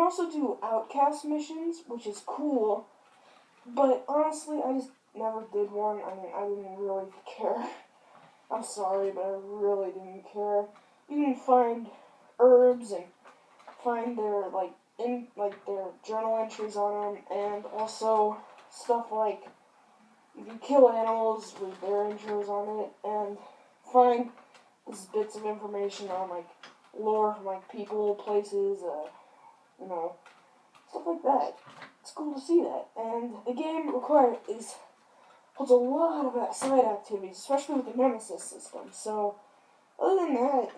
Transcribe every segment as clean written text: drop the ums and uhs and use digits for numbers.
can also do outcast missions, which is cool, but honestly, I just never did one. I mean, I didn't really care. I'm sorry, but I really didn't care. You can find herbs and find their, their journal entries on them, and also stuff like you can kill animals with their intros on it, and find these bits of information on, lore from, people, places, stuff like that. It's cool to see that. And the game holds a lot of side activities, especially with the Nemesis system. So, other than that,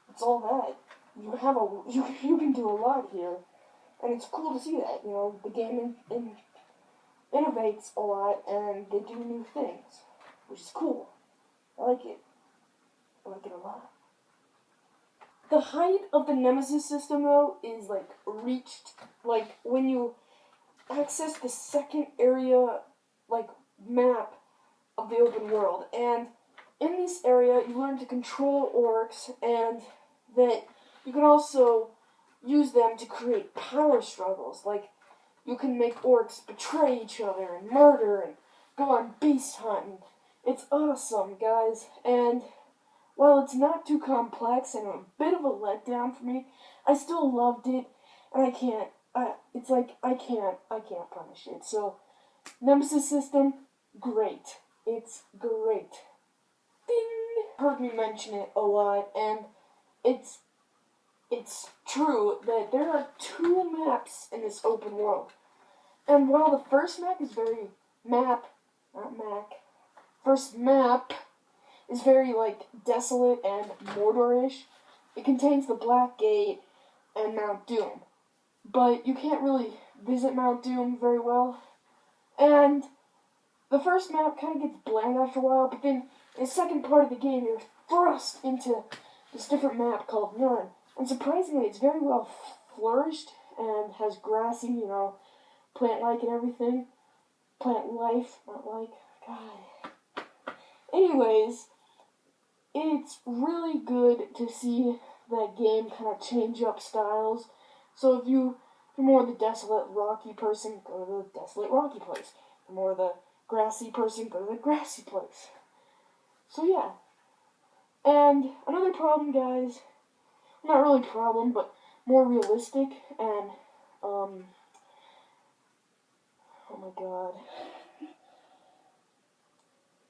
it's all that. You can do a lot here, and it's cool to see that. The game innovates a lot, and they do new things, which is cool. I like it. I like it a lot. The height of the Nemesis system, though, is, reached, when you access the second area, map of the open world. And in this area, you learn to control orcs, and that you can also use them to create power struggles. You can make orcs betray each other and murder and go on beast hunting. It's awesome, guys. And while it's not too complex and a bit of a letdown for me, I still loved it, and I can't punish it. So, Nemesis system, great. It's great. Ding! Heard me mention it a lot, and it's true that there are 2 maps in this open world. And while the first map is very first map is very, desolate and Mordor-ish, it contains the Black Gate and Mount Doom. But you can't really visit Mount Doom very well. And the first map kind of gets bland after a while, but then in the second part of the game, you're thrust into this different map called Nurn. And surprisingly, it's very well flourished and has grassy, plant and everything. Plant life, not God. Anyways, it's really good to see that game kind of change up styles. So if you're more the desolate, rocky person, go to the desolate, rocky place. If you're more the grassy person, go to the grassy place. So yeah. And another problem, guys, not really problem, but more realistic, and, oh my god.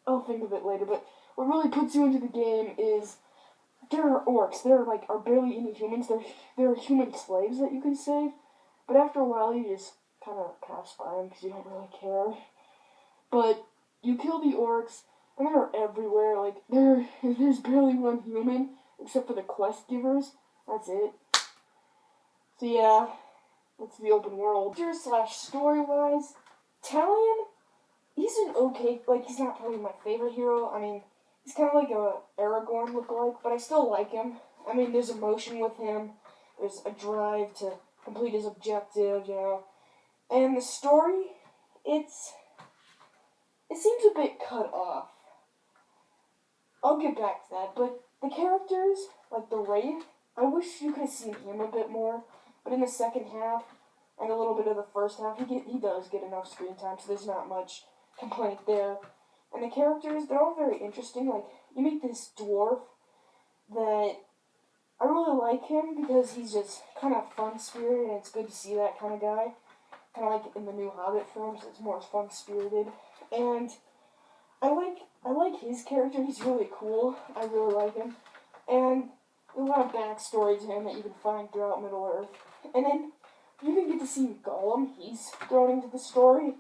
I'll think of it later, but what really puts you into the game is there are orcs. There are barely any humans. There are human slaves that you can save, but after a while you just kind of pass by them because you don't really care. But you kill the orcs, and they're everywhere. There's barely one human, except for the quest givers. That's it. So yeah, that's the open world. Story-wise, Talion, he's an okay, he's not probably my favorite hero. I mean, he's kind of like a Aragorn look-alike, but I still like him. I mean, there's emotion with him. There's a drive to complete his objective, And the story, it seems a bit cut off. I'll get back to that, but the characters, the Wraith, I wish you could have seen him a bit more, but in the second half, and a little bit of the first half, he does get enough screen time, so there's not much complaint there. And the characters, they're all very interesting. You meet this dwarf that I really like him because he's just kind of fun-spirited, and it's good to see that kind of guy. Kind of like in the new Hobbit films, it's more fun-spirited. And I like his character. He's really cool. I really like him. And there's a lot of backstory to him that you can find throughout Middle-earth. And then you can get to see Gollum. He's thrown into the story.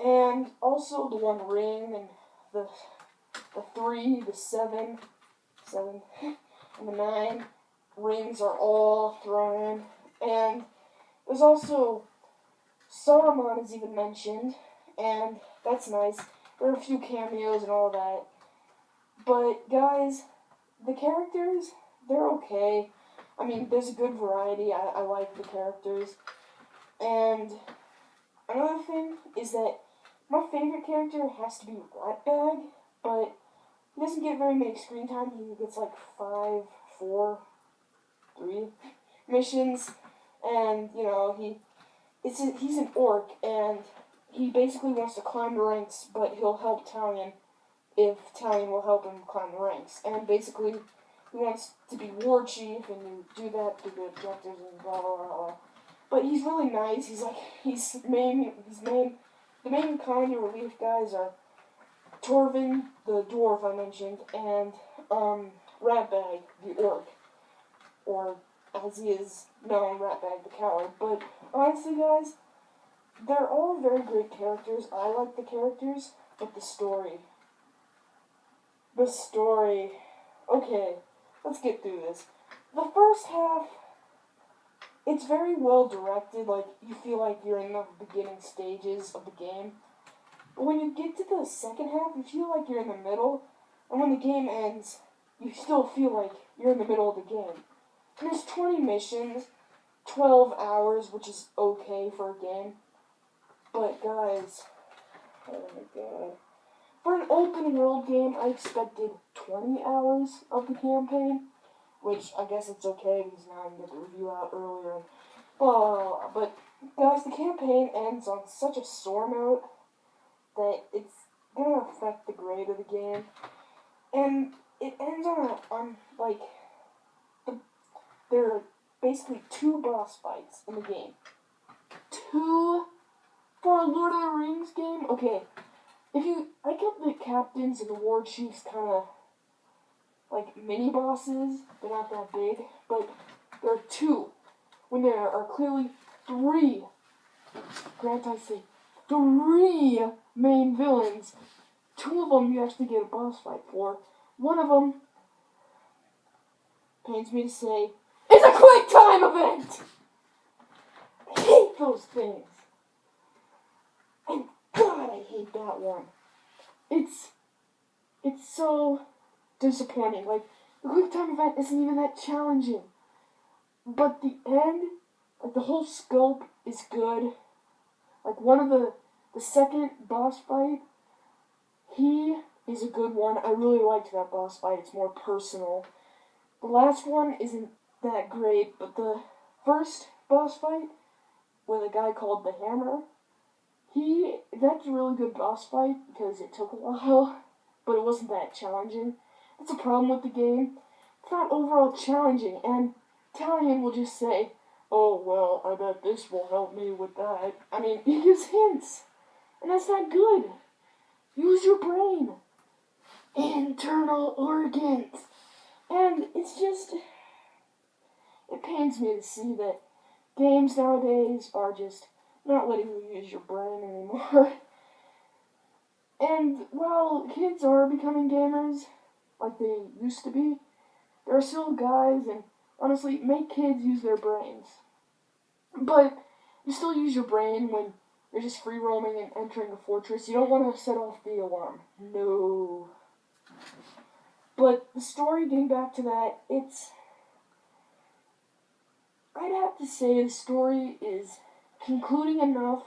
And also the One Ring and the 3, the 7, and the 9 rings are all thrown in. And there's also Saruman is even mentioned, and that's nice. There are a few cameos and all that. But guys, the characters, they're okay. I mean, there's a good variety. I like the characters. And another thing is that my favorite character has to be Ratbag, but he doesn't get very many screen time. He gets 5, 4, 3. missions, and he's an orc, and he basically wants to climb the ranks, but he'll help Talion if Talion will help him climb the ranks. And basically, he wants to be war chief, and you do that through the objectives and blah blah blah blah. But he's really nice. The main comedy relief guys are Torvin, the dwarf I mentioned, and Ratbag, the orc, or as he is known, Ratbag the coward. But honestly, guys, they're all very great characters. I like the characters, but the story. Okay, let's get through this. The first half, it's very well directed. Like, you feel like you're in the beginning stages of the game. But when you get to the second half, you feel like you're in the middle. And when the game ends, you still feel like you're in the middle of the game. And there's 20 missions, 12 hours, which is okay for a game. But guys, oh my god. For an open world game, I expected 20 hours of the campaign, which I guess it's okay because now I can get the review out earlier. And blah, blah, blah. But guys, the campaign ends on such a sore note that it's gonna affect the grade of the game. And it ends there are basically 2 boss fights in the game. 2 for a Lord of the Rings game? Okay, I kept the captains and the war chiefs kind of like mini bosses. They're not that big, but there are 2. When there are clearly 3, grant I say, 3 main villains. 2 of them you actually get a boss fight for. One of them, pains me to say, is a quick time event! I hate those things. And God, I hate that one. It's so disappointing. Like, the quick time event isn't even that challenging. But the end, like, the whole scope is good. Like, the second boss fight, he is a good one. I really liked that boss fight. It's more personal. The last one isn't that great, but the first boss fight with a guy called the Hammer, that's a really good boss fight because it took a while, but it wasn't that challenging. That's a problem with the game. It's not overall challenging, and Talion will just say, oh, well, I bet this will help me with that. I mean, he gives hints, and that's not good. Use your brain. Internal organs. And it's just, it pains me to see that games nowadays are just not letting you use your brain anymore. And while kids are becoming gamers, like they used to be, there are still guys, and honestly, make kids use their brains. But you still use your brain when you're just free roaming and entering a fortress. You don't want to set off the alarm. No. But the story, getting back to that, I'd have to say the story is concluding enough,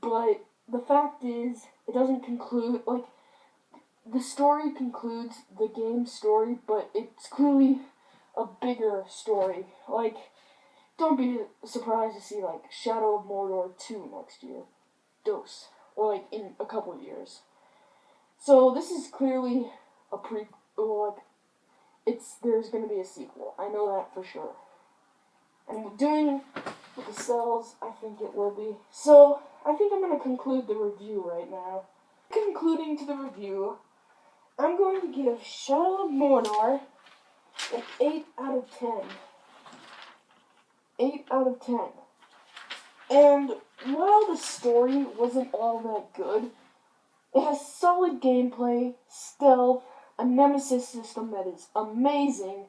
but the fact is, it doesn't conclude, like, the story concludes the game's story, but it's clearly a bigger story. Like, don't be surprised to see, like, Shadow of Mordor 2 next year. Dose. Or, like, in a couple of years. So, this is clearly a there's gonna be a sequel. I know that for sure. And doing with the cells, I think it will be. So, I think I'm gonna conclude the review right now. Concluding to the review, I'm going to give Shadow of Mordor an 8 out of 10. 8 out of 10. And while the story wasn't all that good, it has solid gameplay, stealth, a nemesis system that is amazing,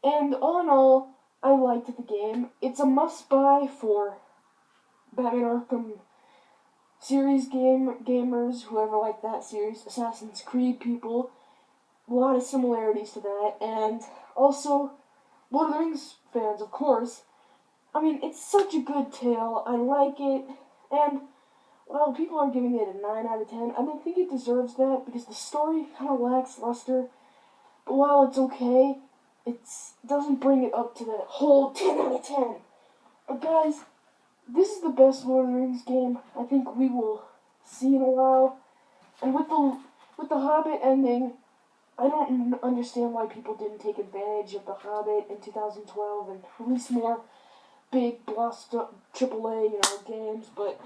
and all in all, I liked the game. It's a must-buy for Batman Arkham series gamers, whoever like that series, Assassin's Creed people, a lot of similarities to that, and also Lord of the Rings fans, of course. I mean, it's such a good tale, I like it, and while people are giving it a 9 out of 10, I don't think it deserves that, because the story kind of lacks luster, but while it's okay, it doesn't bring it up to the whole 10 out of 10. But guys, this is the best Lord of the Rings game I think we will see in a while. And with the Hobbit ending, I don't understand why people didn't take advantage of the Hobbit in 2012 and release more big blockbuster AAA, games. But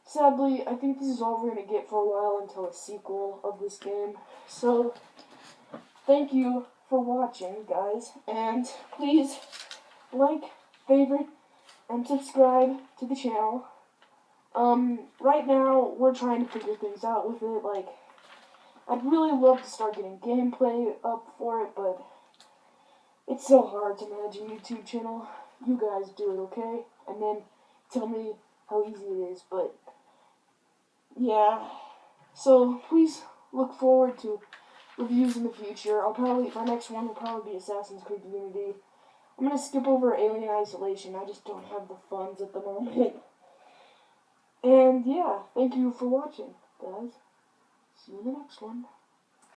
sadly, I think this is all we're gonna get for a while until a sequel of this game. So, thank you for watching, guys, and please like, favorite, and subscribe to the channel. Right now, we're trying to figure things out with it. Like, I'd really love to start getting gameplay up for it, but it's so hard to manage a YouTube channel. You guys do it, okay? And then tell me how easy it is, but yeah. So, please look forward to reviews in the future. My next one will probably be Assassin's Creed Unity. I'm gonna skip over Alien Isolation. I just don't have the funds at the moment. And yeah, thank you for watching, guys. See you in the next one.